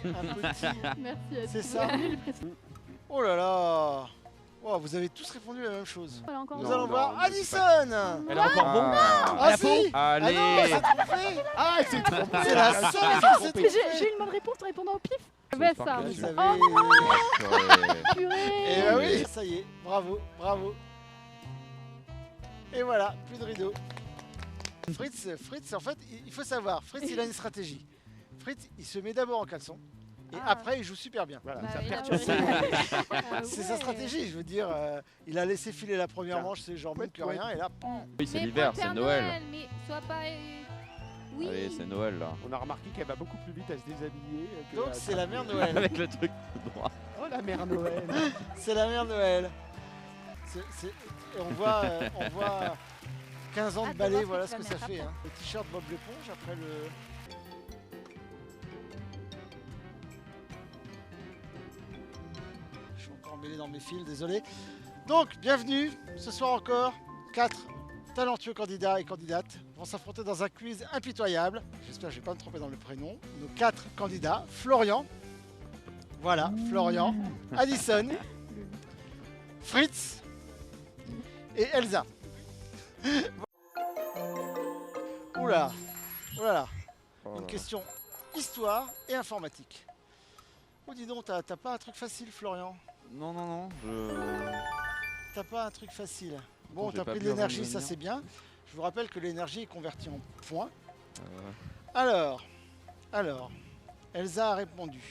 Merci. C'est ça. Oh là là. Oh, vous avez tous répondu la même chose. Voilà, encore Nous une. allons voir Addison. Elle a encore bon. Ah Elle a si. faux. Ah non, Allez. c'est trompé. Ah, c'est trop bon. C'est la seule qui s'est Mais trompée. j'ai eu une bonne réponse en répondant au pif. Sur Ouais, le ça. parc, Vous là, avez... Purée. Et bah oui, ça y est, bravo, bravo. Et voilà, plus de rideau. Fritz, en fait, il faut savoir, Fritz, il a une stratégie. Fritz, il se met d'abord en caleçon, et après, il joue super bien. Voilà, Bah, ça il a perturbe. C'est sa stratégie, je veux dire. Il a laissé filer la première manche, c'est genre même que rien, et là, Oui, c'est Mais l'hiver, pour le c'est Père Noël. Mais sois pas. Oui. Allez, c'est Noël là. On a remarqué qu'elle va beaucoup plus vite à se déshabiller. Que donc à c'est la mère Noël. Avec le truc tout droit. Oh la mère Noël. C'est la mère Noël. On voit 15 ans de Hâte de balai, voir voilà ce ce que que sa ça mère fait. Hein. Le t-shirt Bob l'éponge, après le... Je suis encore mêlé dans mes fils, désolé. Donc, bienvenue, ce soir encore, 4 talentueux candidats et candidates vont s'affronter dans un quiz impitoyable. J'espère que je ne vais pas me tromper dans le prénom. Nos 4 candidats, Florian, voilà, Florian, Addison, Fritz et Elsa. Oula, oulala, une question histoire et informatique. Oh dis donc, t'as pas un truc facile Florian? Non, non, non, je... T'as pas un truc facile. Bon, J'ai t'as pas pris de pu avant de l'énergie, ça venir. c'est bien. Je vous rappelle que l'énergie est convertie en points. Alors, Elsa a répondu.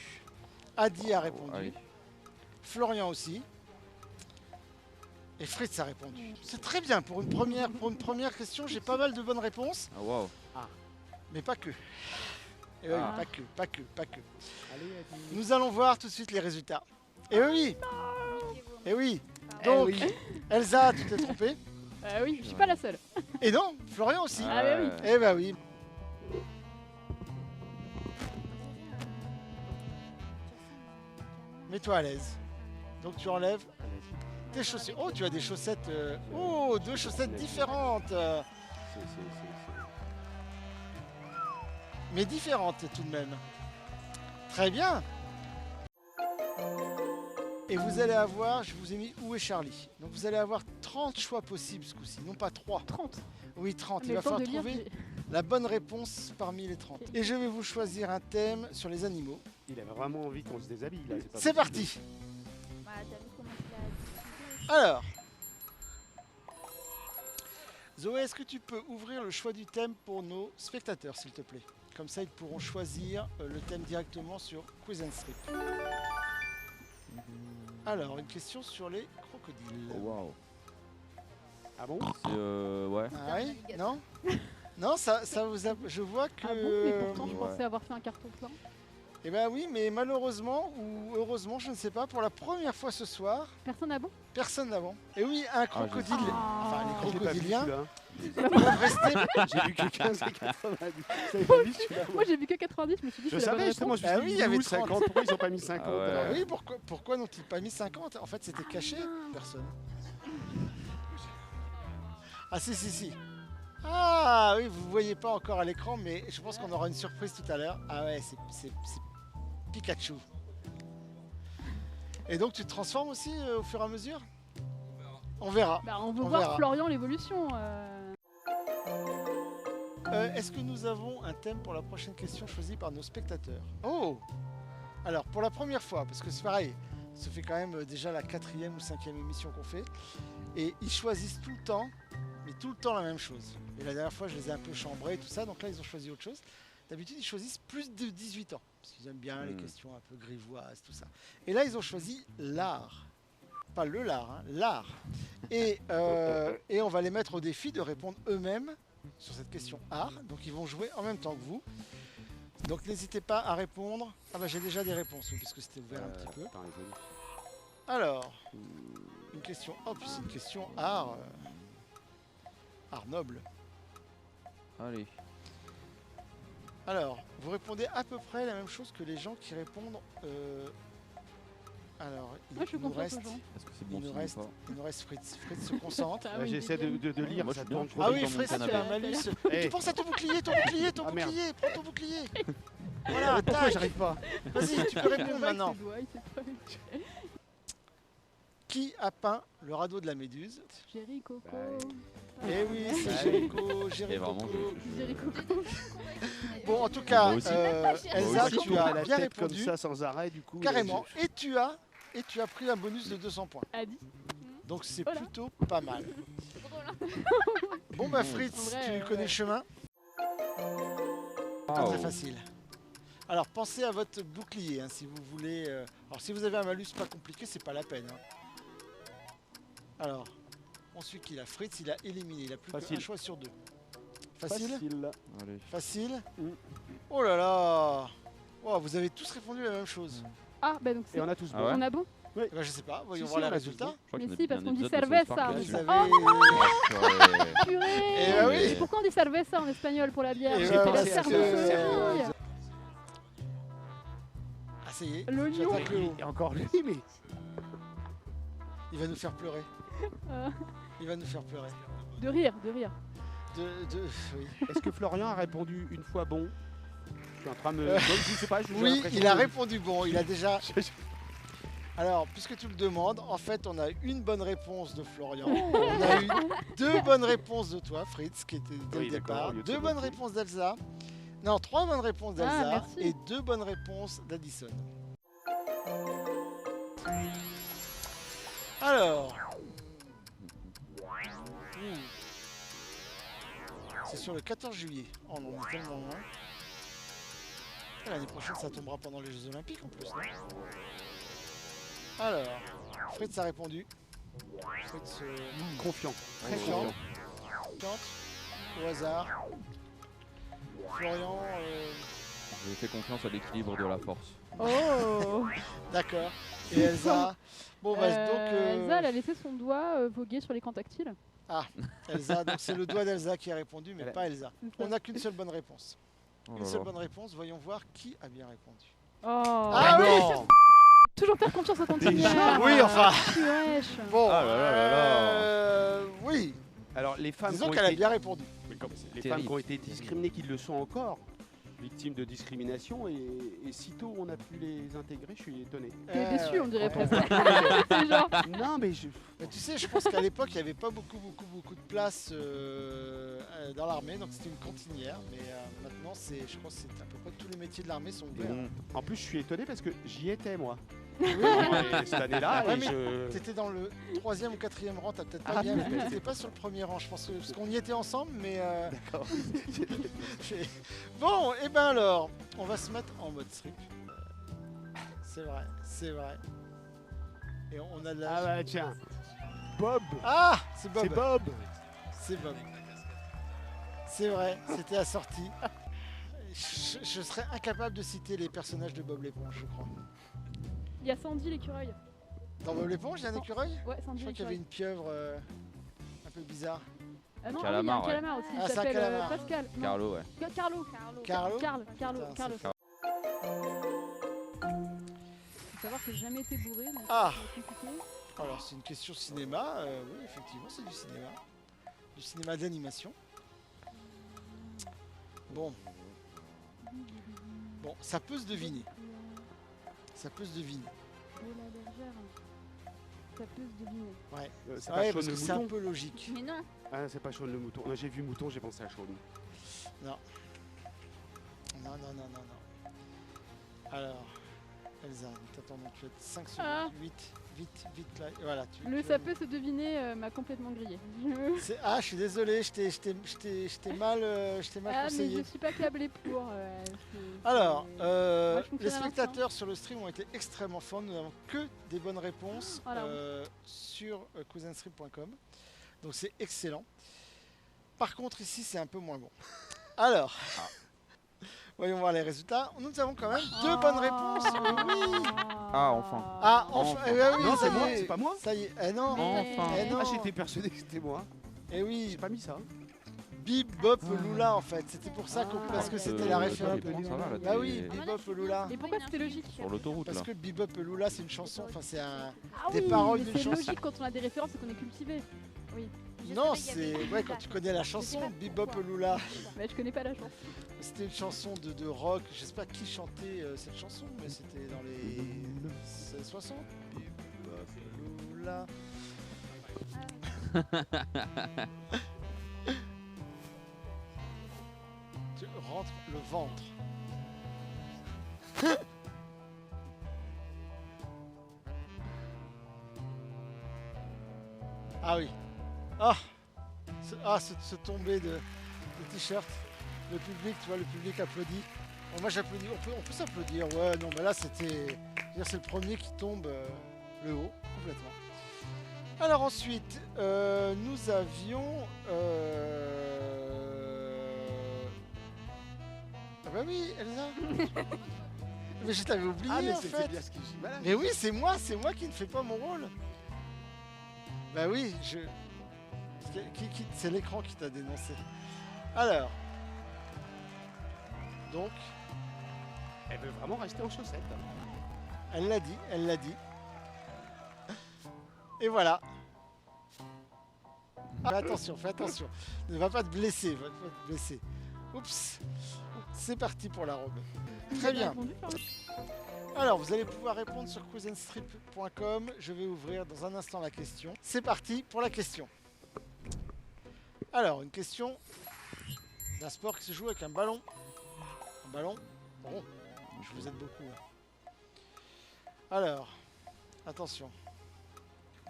Adi a répondu. allez. Florian aussi. Et Fritz a répondu. C'est très bien pour une première question. J'ai pas mal de bonnes réponses, Ah, waouh. mais pas que. Et oui, Ah. pas que. Allez, Adi. Nous allons voir tout de suite les résultats. Et oui, et oui. Eh Donc, oui. Elsa, tu t'es trompée. Oui, je suis pas la seule. Et non, Florian aussi. Ah, bah oui. Eh bah oui. Mets-toi à l'aise. Donc tu enlèves tes chaussures. Oh, tu as des chaussettes. Oh, 2 chaussettes différentes. Mais différentes tout de même. Très bien. Et vous allez avoir, je vous ai mis où est Charlie. Donc vous allez avoir 30 choix possibles ce coup-ci, non pas 3. 30. Oui, 30. Il Mais va le temps falloir de lire, trouver la bonne réponse parmi les 30. Et je vais vous choisir un thème sur les animaux. Il avait vraiment envie qu'on se déshabille là. Pas C'est possible. parti. Bah, t'as vu comment tu Alors, Zoé, est-ce que tu peux ouvrir le choix du thème pour nos spectateurs, s'il te plaît? Comme ça, ils pourront choisir le thème directement sur Quiz and Strip. Alors, une question sur les crocodiles. Oh, waouh. Ah bon? C'est ouais. Ah oui? Non? Non, ça vous a... Je vois que... Ah bon, mais pourtant je Ouais. pensais avoir fait un carton plein. Eh ben oui, mais malheureusement, ou heureusement, je ne sais pas, pour la première fois ce soir, Personne n'a bon? personne n'a bon. Et oui, un crocodile... Enfin, les J'ai pas vu crocodiliens celui-là. peuvent rester... J'ai vu que 15 et 90. T'avais pas vu celui-là? Moi j'ai vu que 90, je me suis dit Je c'est la bonne savais justement, réponse. je me Ah suis oui, dit, il y avait 50, 30. pourquoi ils ont pas mis 50 Ah ouais. alors? Oui, pourquoi n'ont-ils pas mis 50? En fait, c'était caché, personne. Ah si. Ah oui, vous voyez pas encore à l'écran, mais je pense qu'on aura une surprise tout à l'heure. Ah ouais, c'est Pikachu. Et donc tu te transformes aussi au fur et à mesure? On verra. Bah, on veut On voir verra. Florian l'évolution. Est-ce que nous avons un thème pour la prochaine question choisie par nos spectateurs? Oh! Alors, pour la première fois, parce que c'est pareil, ça fait quand même déjà la 4e ou 5e émission qu'on fait, et ils choisissent tout le temps, mais tout le temps la même chose. Et la dernière fois, je les ai un peu chambrés et tout ça, donc là, ils ont choisi autre chose. D'habitude, ils choisissent plus de 18 ans, parce qu'ils aiment bien les questions un peu grivoises, tout ça. Et là, ils ont choisi l'art. Pas le lard, hein, l'art. Et on va les mettre au défi de répondre eux-mêmes sur cette question art. Donc ils vont jouer en même temps que vous. Donc n'hésitez pas à répondre. Ah bah j'ai déjà des réponses, oui, puisque c'était ouvert un petit peu. Attends, les amis. Alors, une question. Oh, puis c'est une question art. Art noble. Allez. Alors, vous répondez à peu près la même chose que les gens qui répondent. Alors, Moi je suis nous confiante reste, aux gens. Est-ce que c'est bon il nous signe reste, ou pas? il nous reste Fritz. Fritz se concentre. Ah oui, J'essaie de lire, Moi, je ça suis bien. tourne trop Ah vite oui, dans mon Fritz, tu canapé. as un malus. Eh. Tu penses à ton bouclier, Ah, merde. prends ton bouclier. Voilà, Pourquoi tac. j'arrive pas? Vas-y, tu peux répondre maintenant. Il sait pas. Qui a peint le radeau de la Méduse? Jerry Coco. Bah, Eh oui, c'est Ah, Jericho, Et Jericho. vraiment, Jerry Coco. Bon, en tout cas, Moi aussi. Elsa, Moi aussi, tu tourne as à la bien tête comme répondu, ça sans arrêt du coup. carrément. Et tu as pris un bonus de 200 points. A dit. Donc c'est Voilà. plutôt pas mal. C'est drôle, hein. Bon bah En Fritz, vrai, tu connais ouais. le chemin? Pas Ah, très oh. facile. Alors pensez à votre bouclier hein, si vous voulez. Alors si vous avez un malus pas compliqué, c'est pas la peine. Hein. Alors, ensuite qu'il a Fritz, il a éliminé. Il a plus Facile. qu'un choix sur deux. Facile? Facile. Allez. Facile? Mm. Oh là là! Oh, vous avez tous répondu la même chose. Ah, bah donc Et c'est. on a tous Ah bon. ouais On a bon. Eh ben, je sais pas, voyons Si, voir si, les on a résultats. tous Je crois Mais qu'il y en a- si, parce il y en a qu'on dit un épisode de cerveza. South Park on Vous dit- là-dessus. avez... Oh, purée. Eh bah oui. Mais pourquoi on dit cerveza en espagnol pour la bière? Eh C'était bah, la parce cerveza. Ah ça y est, L'oignon. j'attaque le haut. Et encore lui, mais. Il va nous faire pleurer. Euh, Il va nous faire pleurer. De rire, de rire. Oui. Est-ce que Florian a répondu une fois bon? Je suis en train de me. Donc, je sais pas, j'ai Oui, l'impression il a que- répondu bon, il a déjà... Alors, puisque tu le demandes, en fait, on a une bonne réponse de Florian. On a eu deux bonnes réponses de toi, Fritz, qui était dès Oui, le d'accord, départ. au lieu de Deux se bonnes moquer. réponses d'Elsa. Non, trois bonnes réponses d'Elsa. Ah, merci. Et deux bonnes réponses d'Addison. Alors... C'est sur le 14 juillet. Oh, on en est tellement loin. Et l'année prochaine, ça tombera pendant les Jeux Olympiques en plus, non? Alors, Fritz a répondu. Fritz, Confiant. Très Confiant. confiant. tente au hasard. Florian, Je fais confiance à l'équilibre de la force. Oh. d'accord. Et Elsa. Bon, bah, donc. Elsa, elle a laissé son doigt voguer sur l'écran tactile. Elsa, donc c'est le doigt d'Elsa qui a répondu, mais Elle a- pas Elsa. C'est ça. On n'a qu'une seule bonne réponse. Oh Une là seule là. bonne réponse. Voyons voir qui a bien répondu. Oh. Ah oui. non. Toujours faire confiance à ton Déjà. teammaire. Oui, enfin. Wesh. Bon. Ah là là là là. Oui. Alors, les femmes Disons qui ont qu'elle a été- bien répondu. les Terrible. femmes qui ont été discriminées, qui le sont encore, victimes de discrimination, et sitôt on a pu les intégrer, je suis étonné. T'es déçu, on dirait Quand on presque. voit C'est genre. Non, mais je. Mais tu sais, je pense qu'à l'époque, il n'y avait pas beaucoup de place dans l'armée, donc c'était une cantinière. Mais maintenant, je crois que c'est à peu près tous les métiers de l'armée sont ouverts. En plus, je suis étonné parce que j'y étais moi. Oui, Et cette année-là, Ouais, et mais je. t'étais dans le 3e ou 4e rang, t'as peut-être pas Ah, bien vu, peut-être. t'étais pas sur le premier rang, je pense, parce qu'on y était ensemble, mais... D'accord. Bon, et ben alors, on va se mettre en mode strip. C'est vrai, c'est vrai. Et on a de la... Ah bah tiens. Bob. Ah, c'est C'est Bob, Bob. c'est Bob. C'est vrai, c'était assorti. Je serais incapable de citer les personnages de Bob l'éponge, je crois. Il y a Sandy l'écureuil. Dans Bob l'éponge, il y a un écureuil? Ouais, Je Sandy crois qu'il y avait l'écureuil. une pieuvre un peu bizarre. Ah non, Calamar, ah oui, il y a un ouais. calamar aussi. Ah, Il c'est un s'appelle calamar. Pascal. Non, Carlo, ouais. Carlo. Carlo? Carlo. Putain, c'est Faut savoir que j'ai jamais été bourré, donc Ah. c'est compliqué. Alors, c'est une question cinéma. Oui, effectivement, c'est du cinéma. Du cinéma d'animation. Bon. Bon, ça peut se deviner. Ça peut se deviner. Oh la bergère. Ça peut se deviner. Ouais, C'est ouais pas parce Shaun que le c'est un mouton. peu logique. Mais non. Ah, c'est pas Shaun le mouton. Non, j'ai vu mouton, j'ai pensé à Shaun. Non, non, non, non, non. Alors, Elsa, t'attendons, tu as 5 secondes. Ah. Vite, là. Et voilà, Le ça peut se deviner m'a complètement grillé. Ah, je suis désolé, je t'ai mal, Ah, mais conseillé. je suis pas câblé pour. Alors, Moi, je fonctionne les à l'instinct. spectateurs sur le stream ont été extrêmement forts. Nous n'avons que des bonnes réponses Voilà. sur cousinstrip.com. Donc c'est excellent. Par contre, ici, c'est un peu moins bon. Alors, voyons voir les résultats. Nous avons quand même deux bonnes réponses. Oui. Ah, enfin. Ah, enfin. Enfin. Eh ben oui, Non, ça c'est y moi, est. c'est pas moi. Ça y est. Eh non. Enfin. Eh non. Ah, j'étais persuadé que c'était moi. Eh oui. J'ai pas mis ça. Bip Bop Lula en fait. C'était pour ça parce que c'était la référence. Ça va, là, Bah oui, t'es Bebop Lula. Et pourquoi c'était logique? sur l'autoroute, Parce là. que Bebop Lula, c'est une chanson. Enfin, c'est un. Ah Des oui, paroles mais d'une c'est chanson. logique quand on a des références et qu'on est cultivé. Non, savais, il y avait c'est une ouais, quand Lula. tu connais la chanson pas Bebop pourquoi. Lula. Mais je connais pas la chanson. C'était une chanson de rock. Je sais pas qui chantait cette chanson, mais c'était dans les 60. Bebop Lula. Tu rentres le ventre. Ah oui. Ah, ce tombé de t-shirt. Le public, tu vois, le public applaudit. Bon, moi j'applaudis. On peut s'applaudir. Ouais, non, mais là c'était. C'est le premier qui tombe le haut, complètement. Alors ensuite, nous avions. Ah bah oui, Elsa. Mais je t'avais oublié Ah, mais en c'est fait. bien ce que je dis. Voilà. Mais oui, c'est moi qui ne fais pas mon rôle. Bah oui, c'est l'écran qui t'a dénoncé. Alors. Donc, Elle veut vraiment rester en chaussettes. elle l'a dit, elle l'a dit. Et voilà. Fais attention. Ne va pas te blesser, va pas te blesser. Oups. C'est parti pour la robe. Très bien. Répondu, Florian. Alors, vous allez pouvoir répondre sur quizenstrip.com. Je vais ouvrir dans un instant la question. C'est parti pour la question. Alors, une question d'un sport qui se joue avec un ballon. Un ballon rond. Je vous aide beaucoup. Hein. Alors, attention.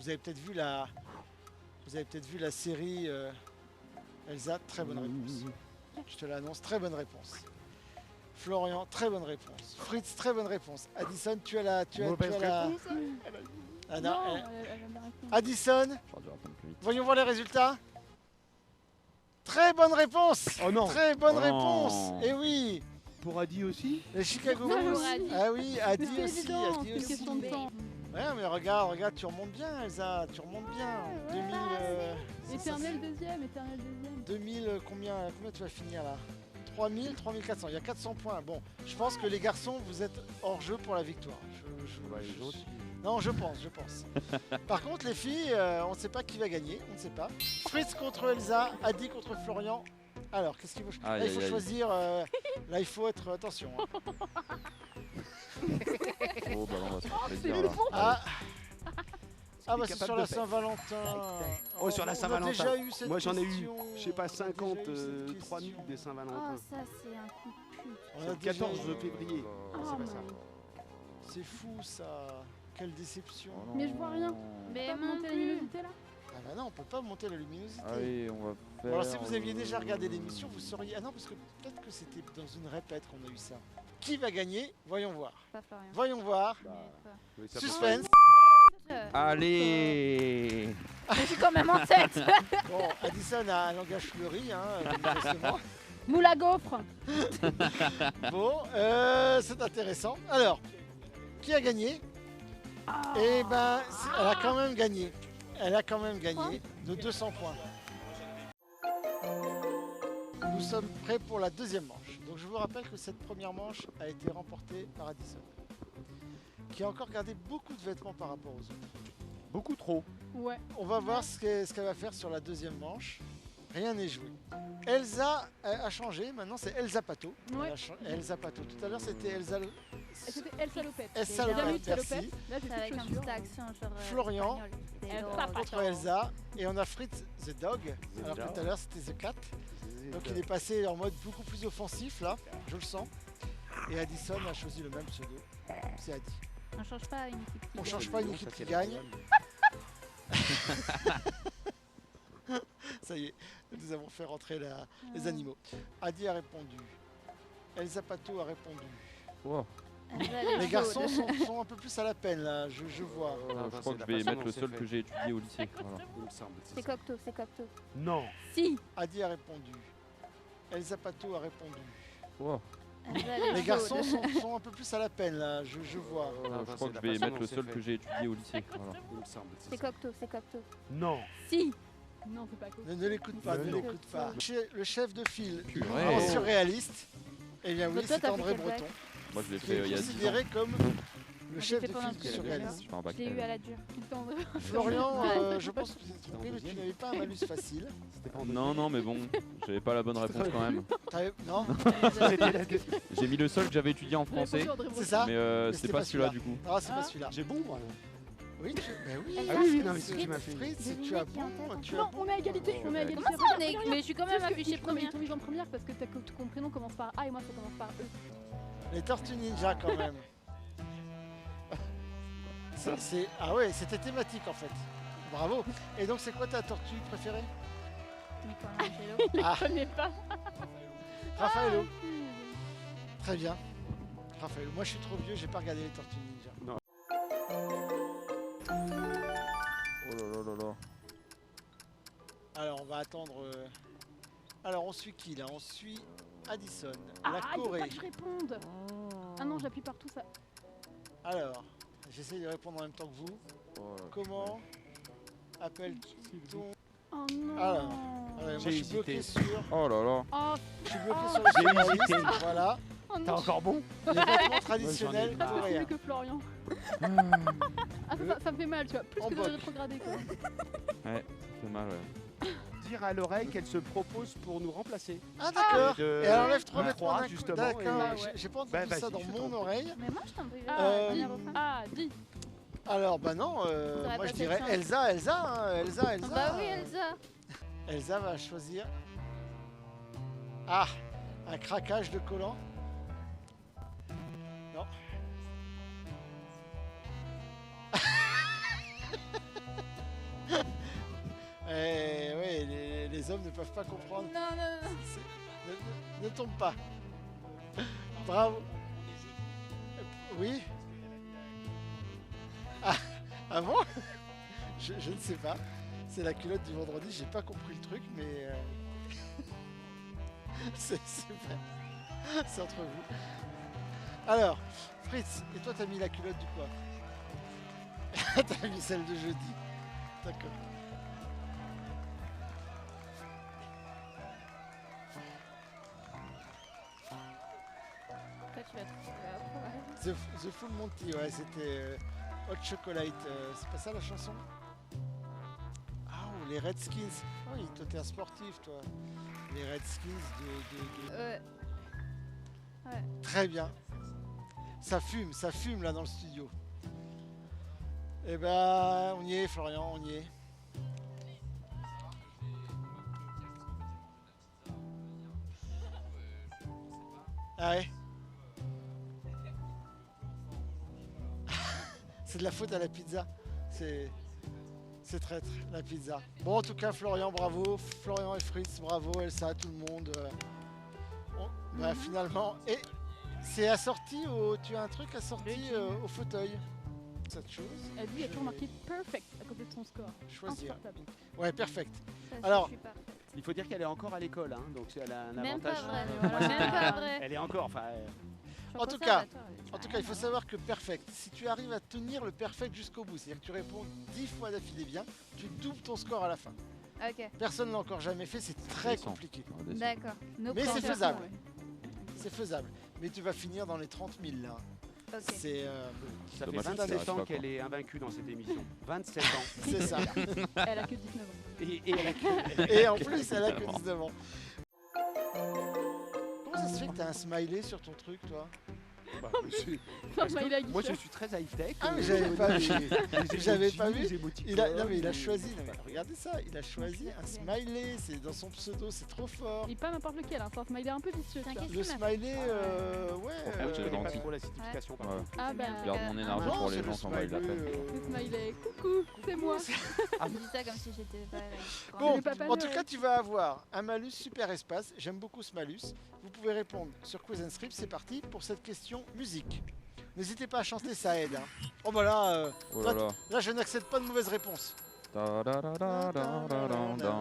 Vous avez peut-être vu la série Elsa. Très bonne réponse. Je te l'annonce. Très bonne réponse. Florian, très bonne réponse. Fritz, très bonne réponse. Addison, tu as la. Mauvaise réponse. Ah non, Non, elle- elle va bien répondre. Addison, J'aurais dû répondre plus vite. voyons voir les résultats. Très bonne réponse. Oh non. Très bonne Oh. réponse. Et oui, Pour Adi aussi. les Chicago Non, Bulls. pour Adi. Ah oui, Adi C'est aussi, évident, Adi c'est une aussi. question de temps. Ouais, mais regarde, tu remontes bien, Elsa, tu remontes bien. 2000. Éternel deuxième. 2000, combien tu vas finir là 3000, 3400, il y a 400 points. Bon, je pense que les garçons, vous êtes hors jeu pour la victoire. Non, je pense. Par contre, les filles, on ne sait pas qui va gagner, on ne sait pas. Fritz contre Elsa, Adi contre Florian. Alors, qu'est-ce qu'il faut choisir? Aïe, Là, il faut aïe, aïe. choisir. Là, il faut être. Attention. Hein. Oh, bah on va se faire c'est plaisir le là. bon. Ah, Ah, bah c'est sur la Saint-Valentin. Oh, sur la on a Saint-Valentin. déjà eu cette Moi j'en ai eu, question. je sais pas, On a déjà 50, eu cette 3000 question. des Oh, Saint-Valentin. ça, c'est un coup de pute. On C'est a le déjà 14 eu- février. Oh, C'est pas mais- ça. C'est fou ça. Quelle déception. Oh non. Mais je vois rien. Mais Pas moi non monter la plus. luminosité là. Ah bah non, on peut pas monter la luminosité. Allez, on va faire. Bon, alors si vous aviez déjà regardé l'émission, vous sauriez... Ah non, parce que peut-être que c'était dans une répète qu'on a eu ça. Qui va gagner? Voyons voir. Pas Florian. Voyons voir. Mais pas- Oui, ça Suspense. Allez. Je suis quand même en tête. Bon, Addison a un langage fleuri, hein, manifestement. Moule à gaufre. Bon, c'est intéressant. Alors, qui a gagné? Eh ben, elle a quand même gagné. Elle a quand même gagné de 200 points. Nous sommes prêts pour la deuxième manche. Donc je vous rappelle que cette première manche a été remportée par Addison, qui a encore gardé beaucoup de vêtements par rapport aux autres. Beaucoup trop. Ouais. On va voir ce qu'elle va faire sur la deuxième manche. Rien n'est joué. Elsa a changé, maintenant c'est Elsa Pato. Ouais. Elsa Pato. Tout à l'heure c'était Elsa... C'était Elsa Lopez. Elsa J'ai jamais eu Lopez, de merci. salopette. Là, j'ai Avec plus de un chaussures. petit accent genre. Florian. espagnol. C'est Elle drôle. tape. Contre Elsa. Et on a Fritz the Dog. Alors Dog. tout à l'heure c'était The Cat. Donc il est passé en mode beaucoup plus offensif là, je le sens. Et Addison a choisi le même pseudo. C'est Adi. On change pas une équipe. qui On gagne. change pas une Non, équipe ça, qui c'est gagne. la Ça y est, nous avons fait rentrer les animaux. Adi a répondu. Elsa Pato a répondu. Oh, Les garçons sont un peu plus à la peine là, je vois. je crois que je vais mettre le seul que j'ai étudié au lycée. Voilà. Il me semble. C'est Cocteau, c'est Cocteau. Non. Si. Adi a répondu. Elsa Pato a répondu. Oh, Les garçons sont un peu plus à la peine là, je vois. je crois que je vais mettre le seul que j'ai étudié au lycée. Voilà. Il me semble. C'est Cocteau, c'est Cocteau. Non. Si. Non, c'est pas cool. Ne l'écoute pas, ne Non. l'écoute pas. Le chef de file Purée. en surréaliste, eh bien oui, Mais toi, c'est t'as fait André quelle blague Breton, Moi je l'ai qui fait est il y a 10 ans. considéré comme Le J'ai chef fait de pendant file du que surréalisme. Je fais un bac Je l'ai eu L. à la dure. Tout le temps de... Florian, Ouais. je pense que tu t'es trompé, mais tu n'avais pas un malus facile. C'était pas en Non, non, mais bon, j'avais pas la bonne réponse quand même. Non, J'ai mis le seul que j'avais étudié en français, c'est ça. mais Mais c'est pas celui-là du coup. Ah, c'est pas celui-là. J'ai bon, moi. Oui, mais oui. Elle Ah a oui, fait non, mais ce c'est ce qui m'a fait. Fritz, Devinez tu as qui est en bon, tête. tu as Non, bon. on est à égalité. On est à égalité. Comment ça, on est... Mais je suis quand même affiché premier. première. Ils t'ont mis en première parce que ton prénom commence par A et moi ça commence par E. Les Tortues Ninja quand même. Ah ouais, c'était thématique en fait. Bravo. Et donc c'est quoi ta tortue préférée? Michelangelo. Ah, Je connais pas. Raphaëlo. Très bien. Raphaëlo. Moi je suis trop vieux, j'ai pas regardé les Tortues Ninja. Oh là là là là. Alors on va attendre. Alors on suit qui là? On suit Addison, Ah, la il faut Corée. pas que je réponde. Ah non, j'appuie partout ça. Alors, j'essaie de répondre en même temps que vous. Oh là, Comment appelle-t-on? Oh non. Alors, moi je J'ai suis bloqué hésité. sur. Oh là là. Oh, Je suis bloqué Oh. sur les J'ai surréalistes, hésité. voilà. oh T'as non. encore bon? Les vêtements traditionnels Moi, Parce que c'est coréens. mieux que Florian. Ah, Ah, ça me fait mal, tu vois. Plus En que de boc. rétrograder quoi. c'est mal, ouais. Dire à l'oreille qu'elle se propose pour nous remplacer. Ah d'accord. Et alors lève 3 de mètres trois, d'un coup. justement, D'accord, et- Bah ouais. j'ai pas entendu Bah, ça vas-y, dans je mon t'en oreille. Mais moi, je t'en prie. Euh, Dis. Alors bah non, T'aurais moi pas je dirais cette chance. Elsa, hein, Elsa. Bah oui, Elsa. Elsa va choisir. Ah, un craquage de collant. Non. Ouais, les hommes ne peuvent pas comprendre. Non, non, non. Ne tombe pas. Bravo. Oui. Ah bon? Je ne sais pas. C'est la culotte du vendredi, j'ai pas compris le truc, mais c'est vrai. C'est entre vous. Alors, Fritz, et toi t'as mis la culotte du quoi? T'as mis celle de jeudi. D'accord. Toi, tu vas te trouver après. The Full Monty, ouais, c'était Hot Chocolate. C'est pas ça la chanson? Ah, ou les Redskins. Oh, toi t'es un sportif, toi. Les Redskins de... Très bien. Ça fume là dans le studio. Eh ben, on y est, Florian, on y est. Ah ouais. C'est de la faute à la pizza. C'est traître, la pizza. Bon, en tout cas, Florian, bravo. Florian et Fritz, bravo. Elsa, tout le monde. Bah, finalement. Et c'est assorti au. Tu as un truc assorti au fauteuil. Cette chose. Elle dit, il y a toujours marqué perfect à côté de son score. Choisir. Insupportable. Ouais, perfect. Ça, Alors- je suis parfaite. Il faut dire qu'elle est encore à l'école, hein, donc elle a un Même pas avantage. vrai. Voilà. Même pas vrai. Elle est encore, enfin, Je suis En tout conservatoire, En tout cas, il faut savoir que perfect, si tu arrives à tenir le perfect jusqu'au bout, c'est-à-dire que tu réponds 10 fois d'affilée bien, tu doubles ton score à la fin. Ok, Personne ne l'a encore jamais fait, c'est très Descends. compliqué. Ah, descends. d'accord. No Mais c'est pressure. faisable. Ouais. C'est faisable. Mais tu vas finir dans les 30 000 là. Ok. C'est ça fait Dommage que ça 27 arrive ans pas, qu'elle quoi. est invaincue dans cette émission. 27 ans. c'est ça. Elle a que 19 ans. Et elle a que... Et en plus, elle a que 19 ans. Comment ça se fait que t'as un smiley sur ton truc, toi? Bah, je- Enfin, il a moi, je guichet. suis très high-tech. Ah, mais j'avais pas vu. J'avais pas vu. Les Non, mais il a choisi. Non, mais regardez ça, il a choisi un smiley. C'est dans son pseudo, c'est trop fort. Et pas n'importe lequel, hein. C'est un smiley un peu vicieux. tu vois. T'inquiète. Le smiley, ouais. Ah, Je j'ai connais pas gentil. trop la signification, par Ouais. contre. Ah bah, Je garde mon énergie non, pour c'est les le gens quand ils smiley, l'appellent. le smiley. Coucou, c'est moi. Tu dis ça comme si j'étais pas. Bon, Le Papa en tout Noël. cas, tu vas avoir un malus super espace. J'aime beaucoup ce malus. Vous pouvez répondre sur Quiz and Script. C'est parti pour cette question musique. N'hésitez pas à chanter, ça aide. Hein. Oh bah là, Oh là là. là, je n'accepte pas de mauvaise réponse. Ta-da-da-da-da-da-da.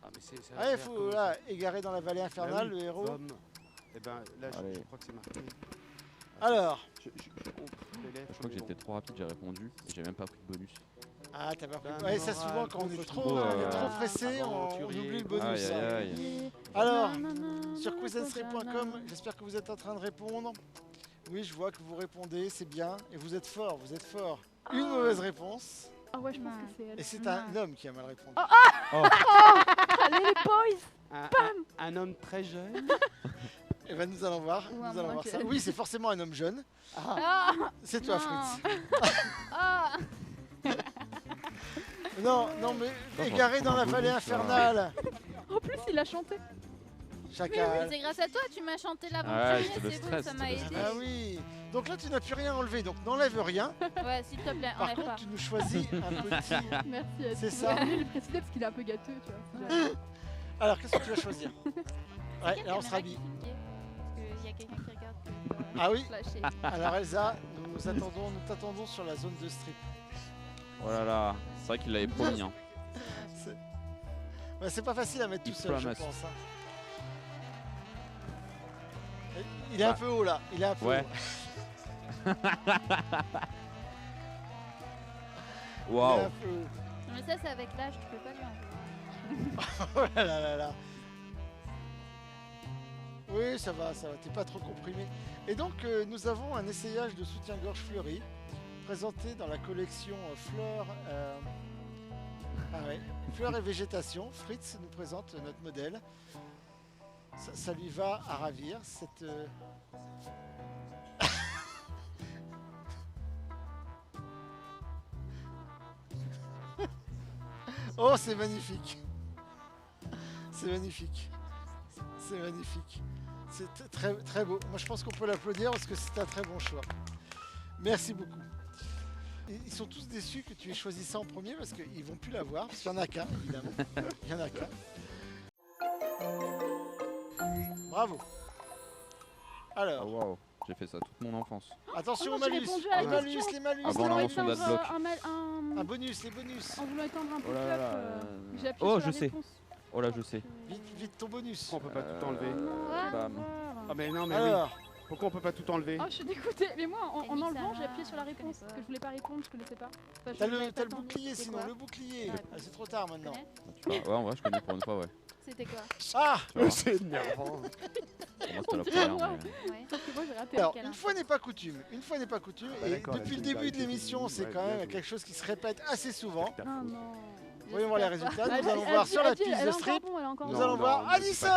Ah, mais c'est ça. Ah, il faut là, égaré dans la vallée infernale, le héros. Eh ben, là, Allez. je crois que c'est marqué. Alors, Je Je crois que j'étais trop rapide, j'ai répondu et j'ai même pas pris de bonus. ah, t'as pas pris. D'un Ouais, ça moral souvent quand on est trop, trop, on est trop euh, pressé, on aventurier. oublie le bonus. Aïe hein. aïe aïe. Alors, sur quizandstreet.com, j'espère que vous êtes en train de répondre. Oui, je vois que vous répondez, c'est bien. Et vous êtes fort, vous êtes fort. Une mauvaise réponse. Ah ouais, je pense Non. que c'est elle. Et c'est un homme qui a mal répondu. Allez les boys. Un homme très jeune. Et ben nous allons voir. Ou Nous un allons moins voir ça. jeune. Oui, c'est forcément un homme jeune. Ah C'est toi, Non. Fritz. Ah Non, non, mais égaré dans la vallée infernale. En plus, il a chanté. Chacal. C'est grâce à toi, tu m'as chanté Ouais, l'aventurier, c'était le c'est beau, stress, ça m'a c'était le aidé. Ah oui. Donc là, tu n'as plus rien enlevé. Donc n'enlève rien. Ouais, s'il te plaît, Par enlève contre, pas. tu nous choisis un petit. Merci. Ed. C'est ça. Je voulais le préciser parce qu'il est un peu gâteux, tu vois. si jamais. Alors, qu'est-ce que tu vas choisir? Ouais, Quelle là, on se caméra rhabille. qui filme qui est Parce qu'il y a quelqu'un qui regarde. Ah oui. Flasher. Alors, Elsa, nous t'attendons sur la zone de strip. Oh là là, c'est vrai qu'il l'avait promis. Hein. Ouais, c'est pas facile à mettre tout seul, je Diplomatie. pense. Hein. Il est un peu haut là. Il est un peu Ouais. haut. Il est Waouh. un peu haut. Non, mais ça, c'est avec l'âge, tu peux pas lui enlever. Oh là là là là. Oui, ça va, t'es pas trop comprimé. Et donc, nous avons un essayage de soutien-gorge fleuri, présenté dans la collection Fleurs, Fleurs et végétation. Fritz nous présente notre modèle. Ça lui va à ravir, cette... Oh, c'est magnifique. C'est magnifique. C'est magnifique. C'est très, très beau. Moi, je pense qu'on peut l'applaudir parce que c'est un très bon choix. Merci beaucoup. Et ils sont tous déçus que tu aies choisi ça en premier parce qu'ils vont plus l'avoir. Parce qu'il n'y en a qu'un, évidemment. Il n'y en a qu'un. Bravo. Oh, Alors, waouh, j'ai fait ça toute mon enfance. attention Oh aux non, j'ai malus. répondu à la Les malus, question. les malus. Ah bon, En non, voulant on s'en éteindre date bloc. Un bonus, les bonus. En voulant éteindre un peu Oh là là, j'ai appuyé Oh, sur la je sais. réponse. Oh là, je sais. Vite, vite ton bonus. On peut pas tout enlever. Bam. Ah mais non mais oui. Alors, Pourquoi on peut pas tout enlever? Oh, je suis dégoûtée. Mais moi, en Elisa, enlevant, j'ai appuyé sur la je réponse. connais Parce pas. que je voulais pas répondre, je connaissais pas. Enfin, je t'as l'avais le pas bouclier entendu. C'est sinon, quoi le bouclier. Ouais. Ah, c'est trop tard Tu maintenant. connais Ouais, en vrai, je connais pour une fois, ouais. C'était quoi Ah, Tu vois, C'est énervant. pour moi, c'était la première. Moi. mais- Ouais. Sauf que moi, j'ai raté. alors, quel une fois n'est pas coutume. Une fois n'est pas coutume. bah Et d'accord, depuis la le début de solidarité l'émission, féminine, c'est ouais, quand bien même joué. quelque chose qui se répète assez souvent. Ta Ah faute. non. Voyons voir les J'espère résultats. pas. Nous allons voir sur la piste de Elle est encore strip. bon, elle est encore Nous Non, bon. allons non, voir non, Alison.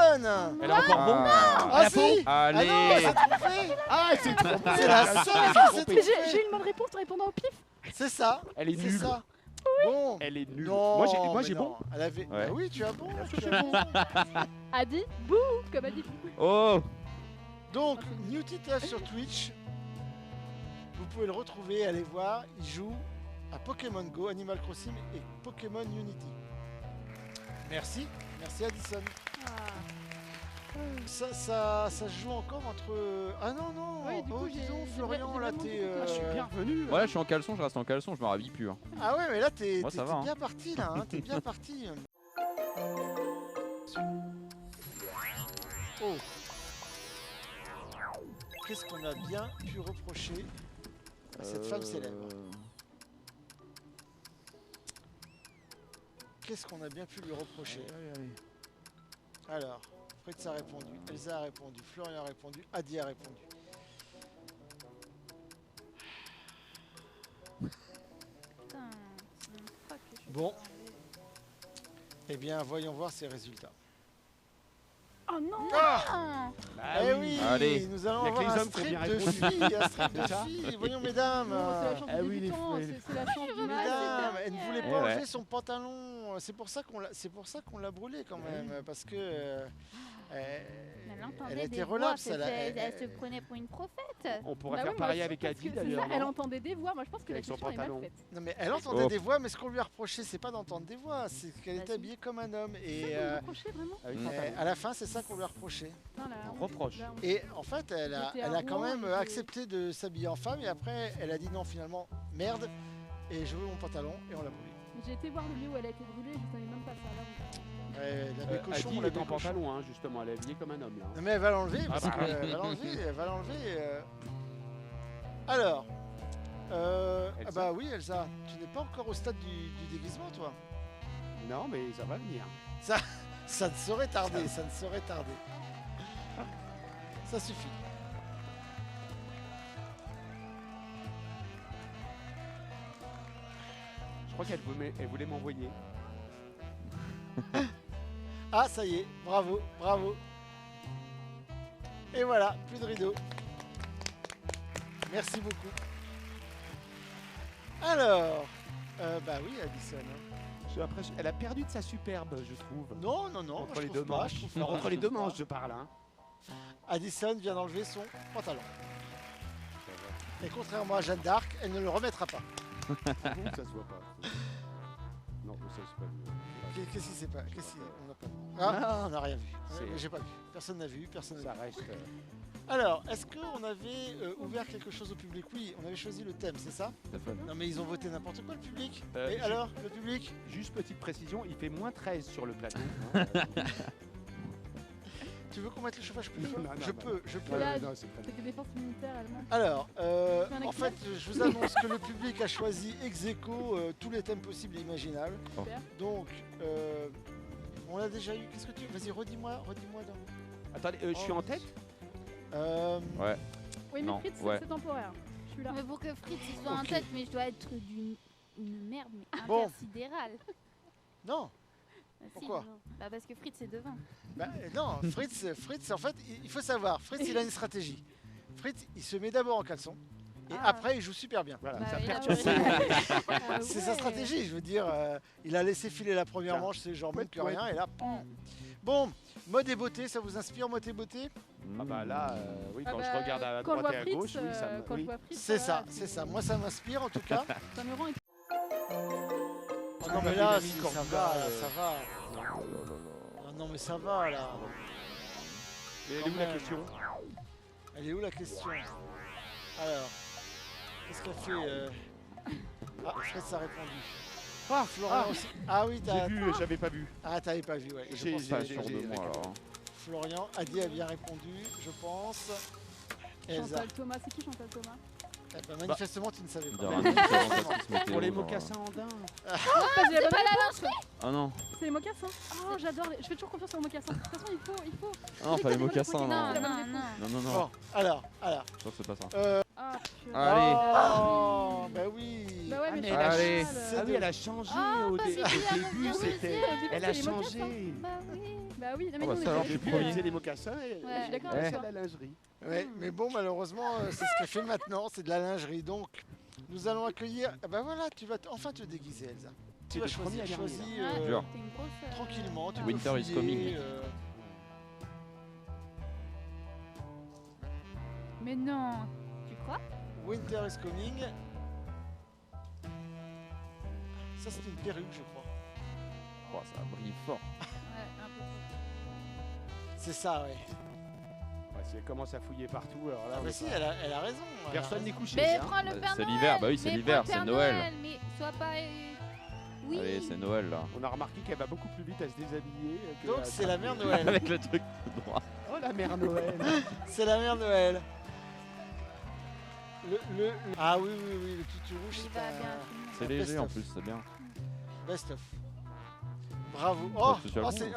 Elle est encore bon. Ah, Ah si. Ah allez. non, c'est trompé. Ah c'est trop C'est la seule qui s'est Mais trompée. j'ai eu une bonne réponse en répondant au pif. C'est ça. Elle est C'est nulle. ça. Bon. Elle est nulle. Non, Moi mais j'ai non. bon. Elle avait. Ouais. Bah oui, tu as bon. sûr, tu j'ai as bon. Adi, bouh, comme Adi. Oh. Donc, New Titeuf sur Twitch. Vous pouvez le retrouver, allez voir. Il joue à Pokémon Go, Animal Crossing et Pokémon Unity. Merci. Merci Addison. Ça se joue encore entre... Ah non, non. Ouais, du coup, Oh, j'ai- dis donc, j'ai Florian, vraiment là, dit t'es... que- Ah, je suis bien revenu. Ouais, je suis en caleçon, je reste en caleçon, je me rhabille plus. Hein. Ah ouais, mais là, t'es Moi, ça va, hein. bien parti, là. Hein, t'es bien parti. Oh. Qu'est-ce qu'on a bien pu reprocher à cette femme célèbre? Qu'est-ce qu'on a bien pu lui reprocher? Alors, Fritz a répondu, Elsa a répondu, Florian a répondu, Adi a répondu. Putain, fuck, je suis Bon. pas Eh bien, voyons voir ses résultats. Oh non. Ah, Ah, eh oui, Allez. nous allons Il y a que avoir les un hommes qui ont strip bien de répondu. filles, un strip de C'est ça filles. Voyons, mesdames. Non, c'est la chance Ah du oui, les débutant, fouets. c'est la chance du veux mal. pas. Mesdames, c'est elle ne dernier. voulait Eh pas ouais. enlever son pantalon. C'est pour ça qu'on l'a brûlé quand même, parce que Elle entendait elle des était voix, relax. elle se prenait pour une prophète. On pourrait Bah faire ouais, moi, pareil je avec pense Adi que c'est d'ailleurs. ça, Elle non entendait des voix. Moi, je pense que la Avec son question est mal pantalon. faite. Non mais elle entendait Oh. des voix, mais ce qu'on lui a reproché, c'est pas d'entendre des voix, c'est qu'elle était Vas-y. habillée comme un homme. Et C'est ça qu'on lui reprochait, vraiment. Avec Mm. pantalon. à la fin, c'est ça qu'on lui a reproché. Putain, là, On reproche. là, on- Et en fait, elle a J'étais à quand Rouen, même et j'ai- accepté de s'habiller en femme, et après, elle a dit non, finalement, merde, et je veux mon pantalon, et on l'a brûlé. J'ai été voir le lieu où elle a été brûlée, je savais même pas ça. Là, Ouais, la cochon, Adi la est en cochon. pantalon, hein, justement. Elle est habillée comme un homme là. Non mais elle va l'enlever, parce Ah bah. que elle va l'enlever. Alors, ah Elsa bah oui Elsa, tu n'es pas encore au stade du déguisement toi. Non, mais ça va venir. Ça ne saurait tarder, ça ne saurait tarder. Ça suffit. crois qu'elle voulait m'envoyer. Ah, ça y est, bravo, bravo. Et voilà, plus de rideau. Merci beaucoup. Alors, bah oui, Addison. Elle a perdu de sa superbe, je trouve. Non, non, non, Entre je les trouve deux pas, manches. je trouve Non, pas, entre je les deux trouve manches, pas. je parle. Hein. Addison vient d'enlever son pantalon. Et contrairement à Jeanne d'Arc, elle ne le remettra pas. Ça se voit pas. Non, ça c'est pas vu. Qu'est-ce qui s'est pas on n'a pas vu. Ah, on n'a rien vu. C'est- J'ai pas vu. Personne n'a vu, personne n'a Ça vu. reste. Alors, est-ce qu'on avait ouvert quelque chose au public? Oui, on avait choisi le thème, c'est ça? Tout à fait. Non mais ils ont voté n'importe quoi le public. Euh, Et ju- alors, le public? Juste petite précision, il fait moins 13 sur le plateau. Tu veux qu'on mette le chauffage plus fort? Non, non, Je non. peux, je peux. Là, non, c'est pas Avec les défenses militaires allemandes. Alors, fais un en fait, je vous annonce que le public a choisi ex aequo tous les thèmes possibles et imaginables. Super. Donc, on l'a déjà eu. Qu'est-ce que tu... Vas-y, redis-moi. Attendez, je suis en tête. Euh, Ouais. Oui, mais Non, Fritz, ouais. c'est temporaire. Je suis là. Mais pour que Fritz il soit en Ok. tête, mais je dois être une merde, mais Bon. intersidérale. Non, Bah, si, Pourquoi non. Bah parce que Fritz est devant. bah, non, Fritz, en fait, il faut savoir, Fritz, il a une stratégie. Fritz, il se met d'abord en caleçon. Et Ah. après, il joue super bien. Voilà, Bah ça oui, perd là, sur ouais. Ah C'est sa ouais. stratégie, je veux dire. Il a laissé filer la première Tiens. manche, c'est genre même que Ouais. rien, et là, pam. Bon, mode et beauté, ça vous inspire, mode et beauté? Ah bah là, oui, Ah quand bah, je regarde à quand je droite vois et à Fritz, gauche, oui, ça me. quand je oui. vois Fritz, C'est voilà, ça, c'est ça. Moi, ça m'inspire en tout cas. Ça me rend. Oh non, mais là, ça va, là, ça va. Oh non, mais ça va, là. Mais elle Quand est où la même. question? Elle est où la question? Alors, qu'est-ce qu'elle fait Ah, Fritz a répondu. Ah, Florian aussi. Ah oui, J'ai vu, j'avais pas vu. Ah, t'avais pas vu, ouais. Je J'ai- pense j'ai- pas. Pas sûr de moi alors. Florian, Adi a bien répondu, je pense. Et Elsa. Chantal Thomas, c'est qui Chantal Thomas? Eh ben, manifestement, tu ne savais On pas. dirait un truc sur l'orientation météo, Pour les genre, mocassins andins. Ah, j'ai la bonne réponse. Ah non, C'est les mocassins. Oh, j'adore. Je fais toujours confiance aux mocassins. De toute façon, il faut. ah non, pas les mocassins, Non, Non, non. la bonne non, réponse. non. Non, non, non, Bon, alors. je crois que c'est pas ça. Ah, purée. Allez. Oh, bah oui. Bah ouais, Ah, mais mais je elle a- Allez. C'est Ah oui, de- elle a changé Ah, au bah, dé- c'est au bien, début, bien, c'était. bien, bien. Elle a C'est les mocassins. changé. Bah oui. Bah oui, Ah mais bah nous, on ça, alors, est je suis Puis premier. elle faisait les mocassins et Ouais. Je suis d'accord elle avec faisait toi. la lingerie. Ouais, mais bon, malheureusement, c'est ce qu'elle fait maintenant, c'est de la lingerie. Donc, nous allons accueillir. Ah bah voilà, tu vas enfin te déguiser, Elsa. Tu C'est vas le premier à choisir gagner, Ouais, Dur. t'es une grosse. tranquillement. Tu femme. peux Winter is fouiller, coming. Mais non. Tu crois? Winter is coming. Ça, c'est une perruque, je crois. Oh, ça brille fort. Ouais, un peu trop. C'est ça, ouais. Ouais, si elle commence à fouiller partout, alors là. Ah on bah est si, pas- elle a raison. elle a Personne n'est raison. couché. Mais hein. prends le Bah, Père c'est Noël. l'hiver, bah oui, c'est Mais l'hiver, prends le c'est Père Noël. Mais sois pas. Oui. Allez, c'est Noël là. On a remarqué qu'elle va beaucoup plus vite à se déshabiller. que Donc, à c'est la s'habiller. mère Noël. Avec le truc tout droit. Oh la mère Noël. C'est la mère Noël. Ah oui, le tutu rouge, Il c'est va bien un finir. C'est Un léger en best-of. plus, c'est bien. best-of. Bravo. Pas Oh, spécialement. c'est bien,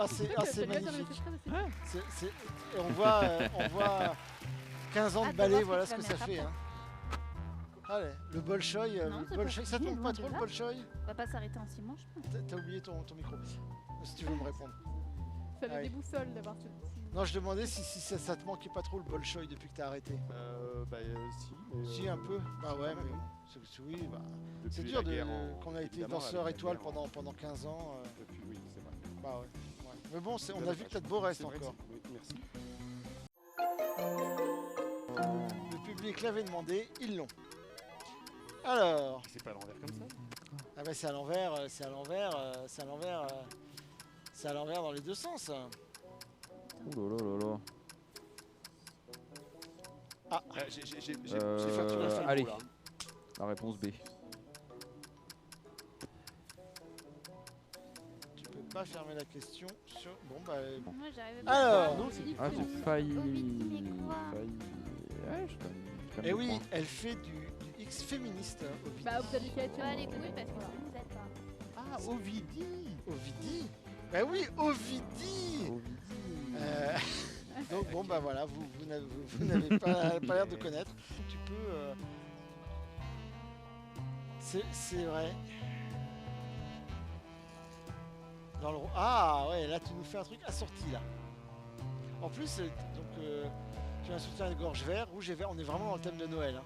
magnifique. c'est très- Et on voit 15 ans Ah, de de ballet, voir ce voilà que ce tu que vas ça mettre fait. après. Hein. Allez, le bolshoi, Non, c'est pas ça te fini, manque pas loin trop de le là. bolshoi? On va pas s'arrêter en 6 manches. T'as oublié ton micro. Si tu veux me répondre. Ça Ah me oui. déboussole d'avoir ce. Non, je demandais si ça te manquait pas trop le bolshoi depuis que t'as arrêté. Si. mais, Si, un peu. Bah ouais, mais oui, bah. depuis C'est la dur guerre en- qu'on a été évidemment, danseur avec la étoile guerre pendant 15 ans. Depuis, oui, c'est vrai. Bah ouais. Mais bon, on a Dommage. vu que t'as de beaux restes C'est vrai que encore. c'est- oui, merci. Le public l'avait demandé, ils l'ont. Alors, C'est pas à l'envers comme ça. ah bah c'est à l'envers, c'est à l'envers dans les deux sens. Ouh là là là là. J'ai facturé un seul allez. mot, là. La réponse B. Tu peux pas fermer la question sur. Bon bah. Moi, j'arrive Alors. Non, c'est Ah, j'ai failli. Ovidie, quoi. Ouais, je quand même. Eh oui, elle fait du X féministe. Ovidie. Bah, vous avez qu'à être. Pas les couilles parce que vous êtes pas. Ah, Ovidie. Ovidie. Bah oui, Ovidie. Donc bon bah voilà, vous n'avez pas l'air de connaître. Tu peux. C'est vrai. Dans le... Ah ouais, là tu nous fais un truc assorti là. En plus, tu as un soutien de gorge vert, rouge et vert. On est vraiment dans le thème de Noël. Hein.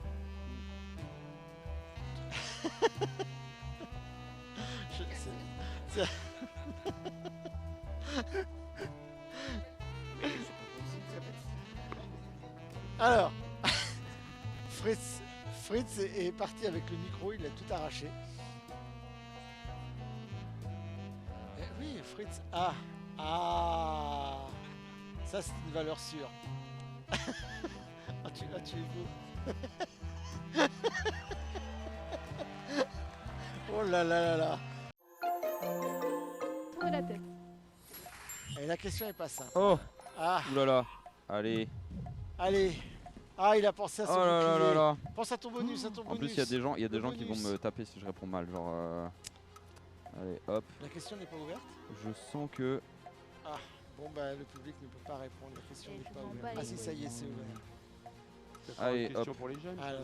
Alors, Fritz est parti avec le micro, il a tout arraché. Eh oui, Fritz. Ah, ça c'est une valeur sûre. tu es beau. Oh là là là là. Tourner la tête. Et la question est pas simple. Oh, Ah, oulala. Allez. allez. Ah, il a pensé à son Oh là là là bouclier. là. Pense à ton bonus, à ton En bonus. plus, il y a des gens qui vont bonus. me taper si je réponds mal. Genre. Allez, hop. La question n'est pas ouverte. Je sens que. Bon bah le public ne peut pas répondre, la question Et n'est je pas m'en ouverte. bats Ah les si, ça y est, c'est ouvert. Allez, Allez, question hop. pour les jeunes. Alors,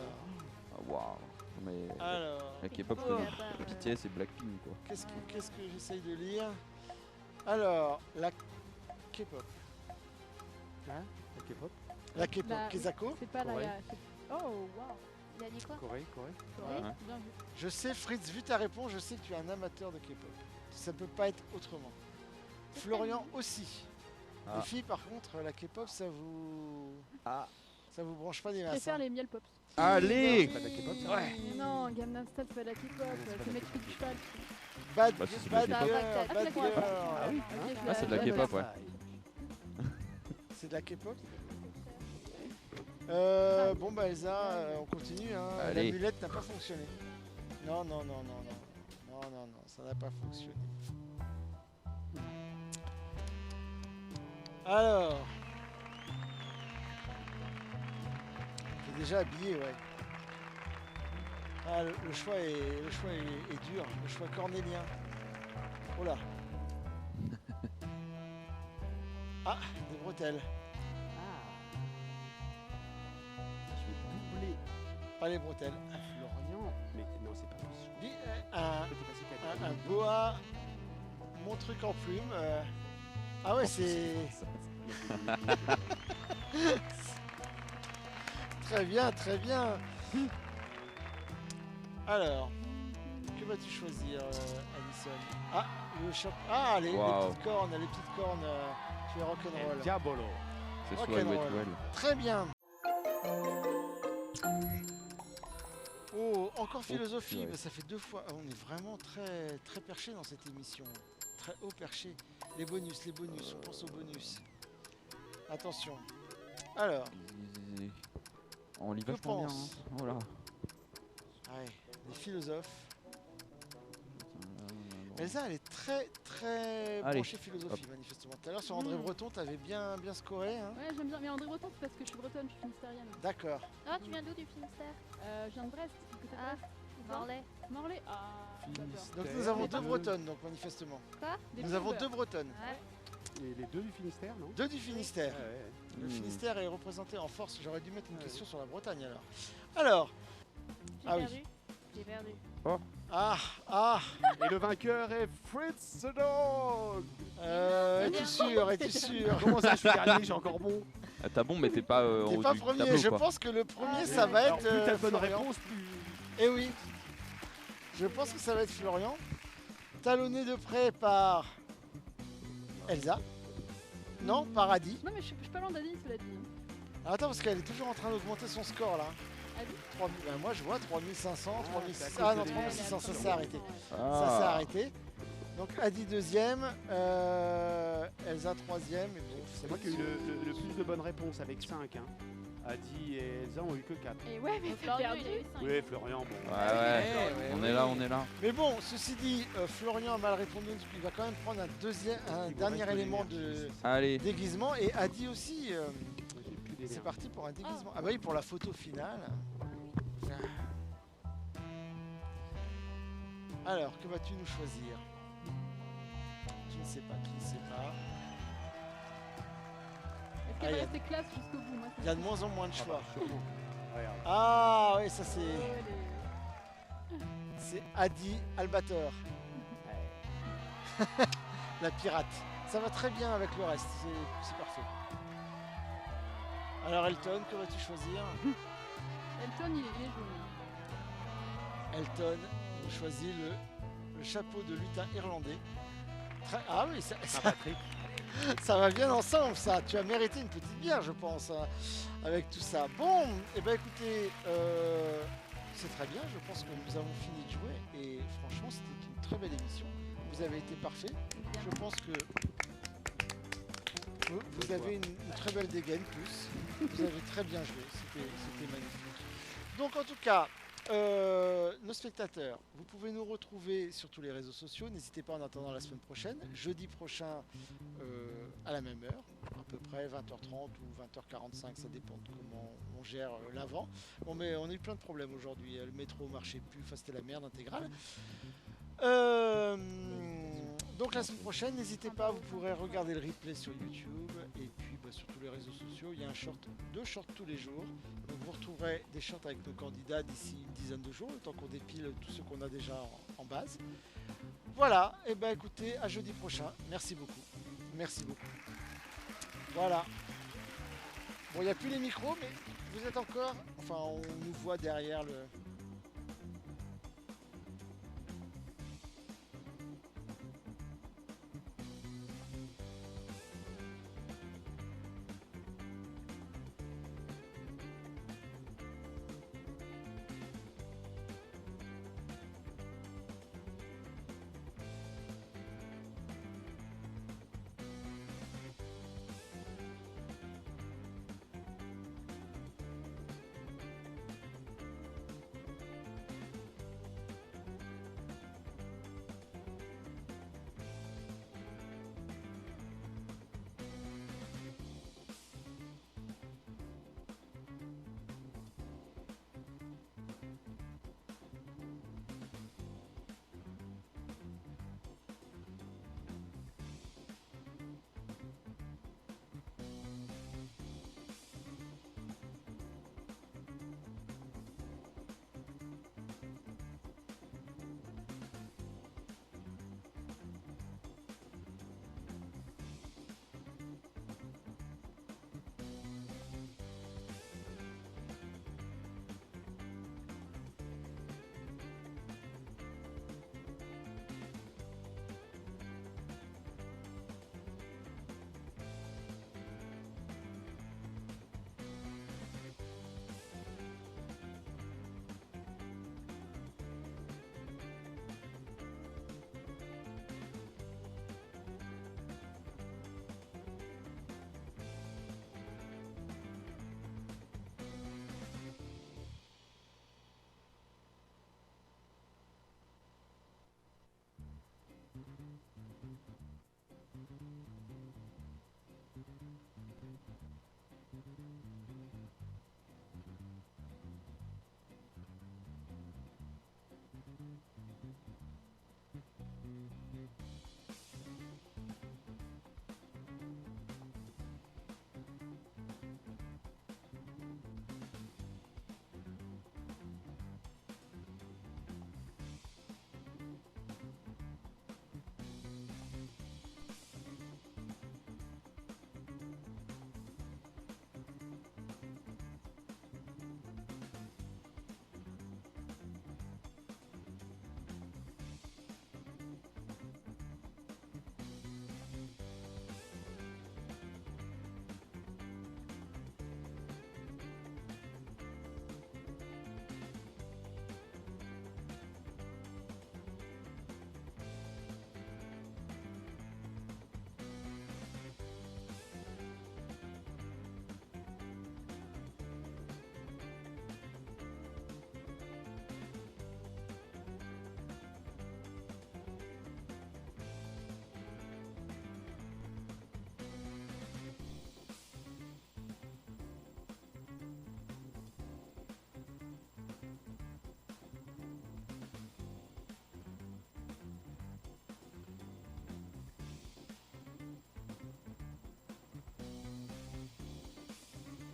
Ah, waouh. Mais. alors, La K-pop, Oh, je connais. là-bas, La pitié, c'est Blackpink quoi. qu'est-ce que j'essaye de lire? Alors, la K-pop. Hein La K-pop. La K-pop, La- Kezako. C'est pas la. Corée. Oh, waouh. Il a dit quoi? Corée. Corée, Ouais. bien vu. Je sais, Fritz, vu ta réponse, je sais que tu es un amateur de K-pop. Ça peut pas être autrement. Florian aussi. Ah. Les filles, par contre, la K-pop, ça vous branche pas des Je masses. préfère hein. les miel pops. Allez. C'est pas de la K-pop, ça Ouais. Mais non, Gangnam Style, c'est pas de la K-pop. c'est pas C'est de le la mec qui fait du cheval. Bad, Bah, si, c'est de bad la girl, K-pop. bad Ah, je la girl. Ah oui, Ok, je Ah, la- c'est de la je la- K-pop, ouais. C'est de la K-pop. Bon bah Elsa, on continue. Hein. Allez. L'amulette n'a pas fonctionné. Non, ça n'a pas fonctionné. Alors, t'es déjà habillé, ouais. Ah, le choix est dur, le choix cornélien. Oh là. Ah, des bretelles. Je vais doubler Pas les bretelles. Florian. Mais non, c'est pas possible. Un, T'es passé quatre. un boa, mon truc en plume. Ah ouais, c'est très bien, très bien. Alors, que vas-tu choisir, Alison? Ah, le chapeau. Ah, les Waouh. petites cornes. Tu es rock'n'roll. Diabolo. C'est Ok, soit Wet Noël. Well. Très bien. Oh, encore philosophie, purée. mais ça fait 2 fois. Ah, on est vraiment très, très perché dans cette émission. Très haut perché. Les bonus, on pense aux bonus. Attention. Alors, On lit Je vachement bien. pense. Hein. Oh là. ouais, les philosophes. Elsa, elle est très, très Allez, branchée philosophie, manifestement. Tout à l'heure, sur André Mm. Breton, t'avais bien scoré. Hein. Ouais, j'aime bien. Mais André Breton, c'est parce que je suis bretonne, je suis finistérienne. D'accord. Ah, tu viens d'où du Finistère? Je viens de Brest. Du côté de Ah, Brest. Morlaix. Morlaix. Ah, d'accord. Donc nous avons Mais 2 par- bretonnes, donc manifestement. Des Nous avons Toulousains. 2 bretonnes. Ouais. Et les deux du Finistère, non 2 du Finistère. Ouais. Le Hmm. Finistère est représenté en force. J'aurais dû mettre une Ouais. question sur la Bretagne alors. Alors, J'ai Ah oui. perdu. J'ai perdu. ah, Et le vainqueur est Fritz the Dog. es-tu sûr, es-tu sûr? Comment ça, je suis dernier, j'ai encore bon. Ah, t'as bon, mais t'es pas en T'es haut pas du premier, tableau je quoi. pense que le premier Ah, ça va Alors, être plus t'as de bonnes Florian. réponses, plus... Eh oui, je pense que ça va être Florian. Talonné de près par Elsa. Non, par Adi. Non, mais je suis pas loin d'Adi, cela dit. Alors, attends, parce qu'elle est toujours en train d'augmenter son score là. Adi 3000, ben, moi je vois 3500, Ah, 3600. c'est à Ah cause non, de 3600, ça l'émission. s'est arrêté. Ah. Ça s'est arrêté. Donc Adi deuxième, Elsa troisième. Et bon, C'est moi qui ai eu le plus de bonnes réponses avec 5. Hein. Adi et Elsa ont eu que 4. Et ouais, mais Donc, t'as Florian, perdu. il a eu 5. Oui, Florian, bon. Ouais, on est là, on est là. Mais bon, ceci dit, Florian a mal répondu, donc il va quand même prendre un Il vous dernier reste de élément l'énergie. de Allez. déguisement. Et Adi aussi, J'ai plus d'énergie. c'est parti pour un déguisement. Ah bah oui, pour la photo finale. Alors, que vas-tu nous choisir? Tu ne sais pas, tu ne sais pas. Est-ce Ah, qu'elle y va a- rester classe jusqu'au bout? Moi, Il y a de moins en moins de Ah choix. bah, sûrement. Regarde. Ah oui, ça c'est... Ouais, C'est Adi Albator. la pirate. Ça va très bien avec le reste, c'est parfait. Alors Elton, que vas-tu choisir? Elton, il est jaune. Elton, on choisit le chapeau de lutin irlandais. Ah oui, Patrick. ça va bien ensemble, ça. Tu as mérité une petite bière, je pense, hein, avec tout ça. Bon, et ben écoutez, c'est très bien. Je pense que nous avons fini de jouer. Et franchement, c'était une très belle émission. Vous avez été parfait. Je pense que vous avez une très belle dégaine, plus. Vous avez très bien joué. C'était magnifique. Donc, en tout cas, nos spectateurs, vous pouvez nous retrouver sur tous les réseaux sociaux. N'hésitez pas en attendant la semaine prochaine, jeudi prochain à la même heure, à peu près 20h30 ou 20h45, ça dépend de comment on gère l'avant. Bon, mais on a eu plein de problèmes aujourd'hui. Le métro marchait plus, enfin c'était la merde intégrale. Donc la semaine prochaine, n'hésitez pas, vous pourrez regarder le replay sur YouTube et puis sur tous les réseaux sociaux. Il y a deux shorts tous les jours. Donc vous retrouverez des shorts avec nos candidats d'ici une dizaine de jours, le temps qu'on dépile tous ceux qu'on a déjà en base. Voilà, et ben écoutez, à jeudi prochain. Merci beaucoup. Merci beaucoup. Voilà. Bon, il n'y a plus les micros, mais vous êtes encore... Enfin, on nous voit derrière le...